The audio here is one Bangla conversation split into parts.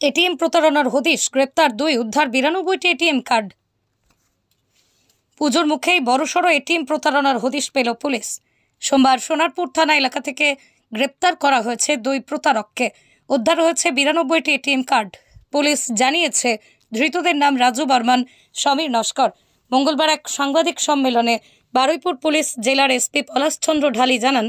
এটিএম প্রতারণার হদিশ, গ্রেপ্তার 2, উদ্ধার 92টি এটিএম কার্ড। পুজোর মুখেই বড়সড় এটিএম প্রতারণার হদিশ পেল পুলিশ। সোমবার সোনারপুর থানা এলাকা থেকে গ্রেপ্তার করা হয়েছে 2 প্রতারককে। উদ্ধার হয়েছে 92টি এটিএম কার্ড। পুলিশ জানিয়েছে ধৃতদের নাম রাজু বর্মন, সমীর নস্কর। মঙ্গলবার এক সাংবাদিক সম্মেলনে বারুইপুর পুলিশ জেলার এসপি পলাশচন্দ্র ঢালি জানান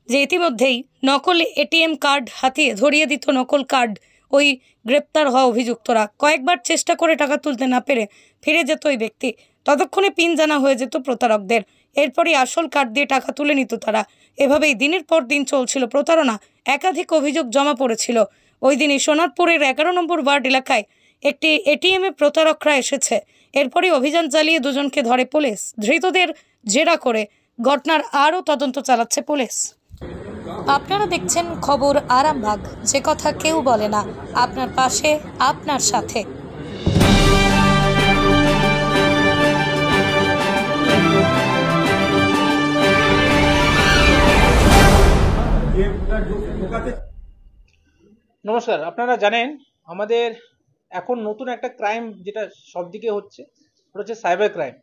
যে ইতিমধ্যেই নকল এটিএম কার্ড হাতিয়ে ধরিয়ে দিত নকল কার্ড ওই গ্রেপ্তার হওয়া অভিযুক্তরা। কয়েকবার চেষ্টা করে টাকা তুলতে না পেরে ফিরে যেত ওই ব্যক্তি। ততক্ষণে পিন জানা হয়ে যেত প্রতারকদের। এরপরই আসল কার্ড দিয়ে টাকা তুলে নিত তারা। এভাবেই দিনের পর দিন চলছিল প্রতারণা। একাধিক অভিযোগ জমা পড়েছিল। ওই দিনই সোনারপুরের 11 নম্বর ওয়ার্ড এলাকায় একটি এটিএমে প্রতারকরা এসেছে। এরপরই অভিযান চালিয়ে দুজনকে ধরে পুলিশ। ধৃতদের জেরা করে ঘটনার আরও তদন্ত চালাচ্ছে পুলিশ। আপনারা দেখছেন খবর আরামবাগ, যে কথা কেউ বলে না, আপনার পাশে, আপনার সাথে। নমস্কার। আপনারা জানেন আমাদের এখন নতুন একটা ক্রাইম যেটা সব দিকে হচ্ছে, ওটা হচ্ছে সাইবার ক্রাইম।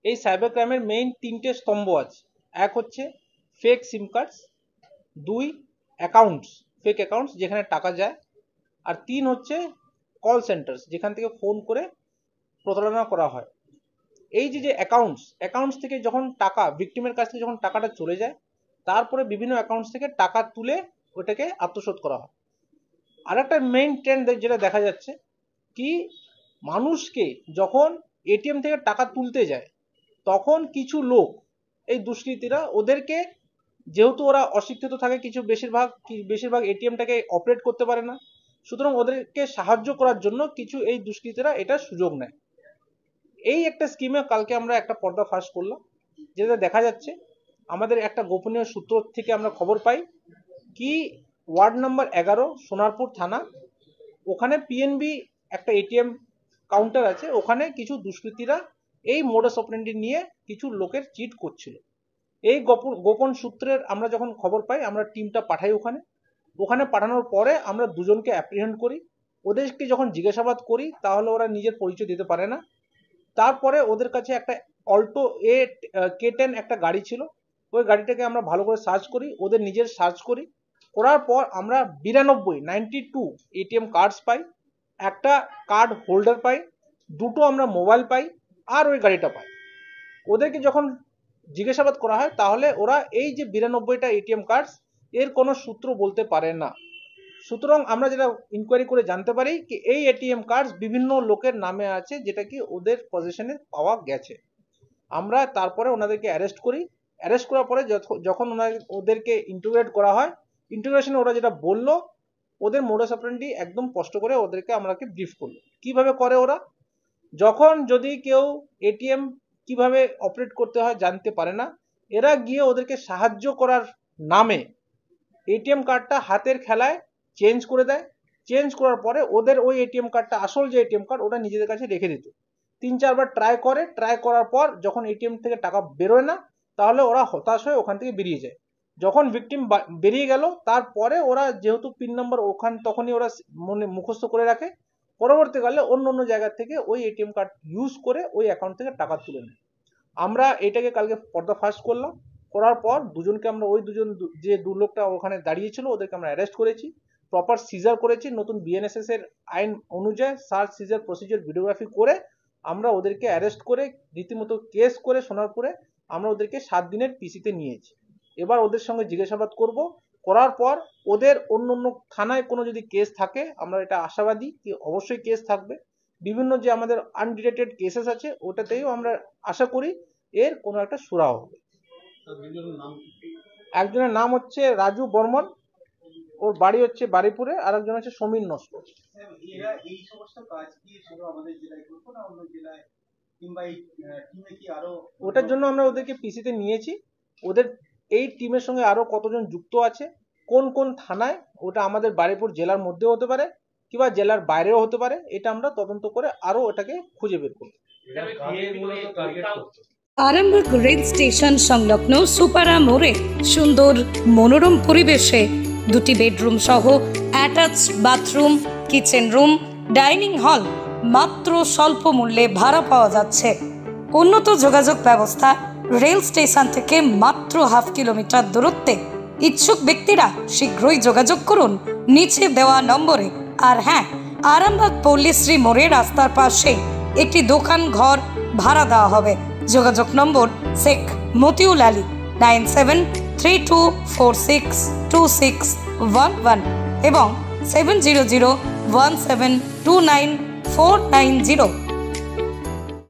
এই সাইবার ক্রাইমের মেইন 3টে স্তম্ভ আছে। এক হচ্ছে ফেক সিম কার্ডস, 2 অ্যাকাউন্টস, ফেক অ্যাকাউন্টস যেখানে টাকা যায়, আর 3 হচ্ছে কল সেন্টার্স যেখান থেকে ফোন করে প্রতারণা করা হয়। এই যে অ্যাকাউন্টস থেকে যখন টাকা ভিকটিমের কাছ থেকে যখন টাকাটা চলে যায়, তারপরে বিভিন্ন অ্যাকাউন্টস থেকে টাকা তুলে ওটাকে আত্মসাৎ করা হয়। আর একটা মেইন ট্রেন্ড যেটা দেখা যাচ্ছে কি, মানুষকে যখন এটিএম থেকে টাকা তুলতে যায় তখন কিছু লোক, এই দুষ্কৃতীরা, ওদেরকে যেহেতু ওরা অশিক্ষিত থাকে, কিছু বেশিরভাগ এটিএমটাকে অপারেট করতে পারে না, সুতরাং ওদেরকে সাহায্য করার জন্য কিছু এই দুষ্কৃতীরা এটা সুযোগ নেয়। এই একটা স্কিমে কালকে আমরা একটা পর্দা ফাঁস করলাম, যেটা দেখা যাচ্ছে আমাদের একটা গোপনীয় সূত্র থেকে আমরা খবর পাই কি ওয়ার্ড নাম্বার 11 সোনারপুর থানা, ওখানে পিএনবি একটা এটিএম কাউন্টার আছে, ওখানে কিছু দুষ্কৃতীরা এই মোডাস অপারেন্ডি নিয়ে কিছু লোকের চিট করছিল। এই গোপন সূত্রের আমরা যখন খবর পাই, আমরা টিমটা পাঠাই ওখানে পাঠানোর পরে আমরা দুজনকে অ্যাপ্রিহেন্ড করি। ওদেরকে যখন জিজ্ঞাসাবাদ করি তাহলে ওরা নিজের পরিচয় দিতে পারে না। তারপরে ওদের কাছে একটা অল্টো K10 একটা গাড়ি ছিল, ওই গাড়িটাকে আমরা ভালো করে সার্চ করি, ওদের নিজের সার্চ করার পর আমরা 92 এটিএম কার্ডস পাই, একটা কার্ড হোল্ডার পাই, 2টো আমরা মোবাইল পাই, আর ওই গাড়িটা পাই। ওদেরকে যখন জিজ্ঞাসাবাদ করা হয় তাহলে ওরা এই যে 92টা এটিএম কার্ডস এর কোনো সূত্র বলতে পারে না। সুতরাং আমরা যেটা ইনকোয়ারি করে জানতে পারি কি এই এটিএম কার্ডস বিভিন্ন লোকের নামে আছে, যেটা কি ওদের পজিশনে পাওয়া গেছে। আমরা তারপরে ওনাদেরকে অ্যারেস্ট করি। অ্যারেস্ট করার পরে যখন ওদেরকে ইন্টিগ্রেট করা হয়, ইন্টিগ্রেশনে ওরা যেটা বললো, ওদের মোডাস অপারেন্ডি একদম স্পষ্ট করে ওদেরকে আমরাকে ব্রিফ করলো কিভাবে করে ওরা। যখন যদি কেউ এটিএম কিভাবে অপারেট করতে হয় জানতে পারে না, এরা গিয়ে ওদেরকে সাহায্য করার নামে এটিএম কার্ডটা হাতের খেলায় চেঞ্জ করে দেয়। চেঞ্জ করার পরে ওদের ওই এটিএম কার্ডটা, আসল যে এটিএম কার্ড, ওটা নিজেদের কাছে রেখে দিত। 3-4 বার ট্রাই করার পর যখন এটিএম থেকে টাকা বেরোয় না, তাহলে ওরা হতাশ হয়ে ওখান থেকে বেরিয়ে যায়। যখন ভিকটিম বেরিয়ে গেল, তারপরে ওরা যেহেতু পিন নাম্বার তখনই ওরা মনে মুখস্থ করে রাখে, পরবর্তীকালে অন্য জায়গা থেকে ওই এটিএম কার্ড ইউজ করে ওই অ্যাকাউন্ট থেকে টাকা তুলে নেয়। আমরা এটাকে কালকে পর্দা ফাঁস করলাম। করার পর দুজনকে আমরা, ওই যে 2 লোকটা ওখানে দাঁড়িয়েছিল, ওদেরকে আমরা অ্যারেস্ট করেছি, প্রপার সিজার করেছি। নতুন বিএনএসএস এর আইন অনুযায়ী সার্চ সিজার প্রসিজার ভিডিওগ্রাফি করে আমরা ওদেরকে অ্যারেস্ট করে রীতিমতো কেস করে সোনারপুরে আমরা ওদেরকে 7 দিনের পিসিতে নিয়েছি। এবার ওদের সঙ্গে জিজ্ঞাসাবাদ করব। করার পর ওদের অন্য থানায় কোনো যদি কেস থাকে, আমরা এটা আশাবাদী কি অবশ্যই কেস থাকবে। বিভিন্ন যে আমাদের আনডিটেক্টেড কেসেস আছে, ওটাতেও আমরা আশা করি এর কোনো একটা সুরাহা হবে। একজনের নাম হচ্ছে রাজু বর্মন, ওর বাড়ি হচ্ছে বারুইপুরে, আর একজন হচ্ছে সমীর নস্কর। ওটার জন্য আমরা ওদেরকে পিসিতে নিয়েছি। ওদের এই টিমের সঙ্গে আরো কতজন যুক্ত আছে, কোন থানায়, ওটা আমাদের বারুইপুর জেলার মধ্যেও হতে পারে কিংবা জেলার বাইরেও হতে পারে, এটা আমরা তদন্ত করে আরো ওটাকে খুঁজে বের করব। আরামবাগ রেল স্টেশন সংলগ্ন সুপারা মোড়ে সুন্দর মনোরম পরিবেশে 2টি বেডরুম সহ attach bathroom, kitchen room, dining hall মাত্র স্বল্প মূল্যে ভাড়া পাওয়া যাচ্ছে। উন্নত যোগাযোগ ব্যবস্থা, রেল স্টেশন থেকে মাত্র 1/2 কিলোমিটার দূরত্বে। ইচ্ছুক ব্যক্তিরা শীঘ্রই যোগাযোগ করুন নিচে দেওয়া নম্বরে। আর হ্যাঁ, আরামবাগ পল্লীশ্রী মোড়ে রাস্তার পাশে একটি দোকান ঘর ভাড়া দেওয়া হবে। যোগাযোগ নম্বর শেখ মতিউল আলী 9732462611 এবং 7001729490।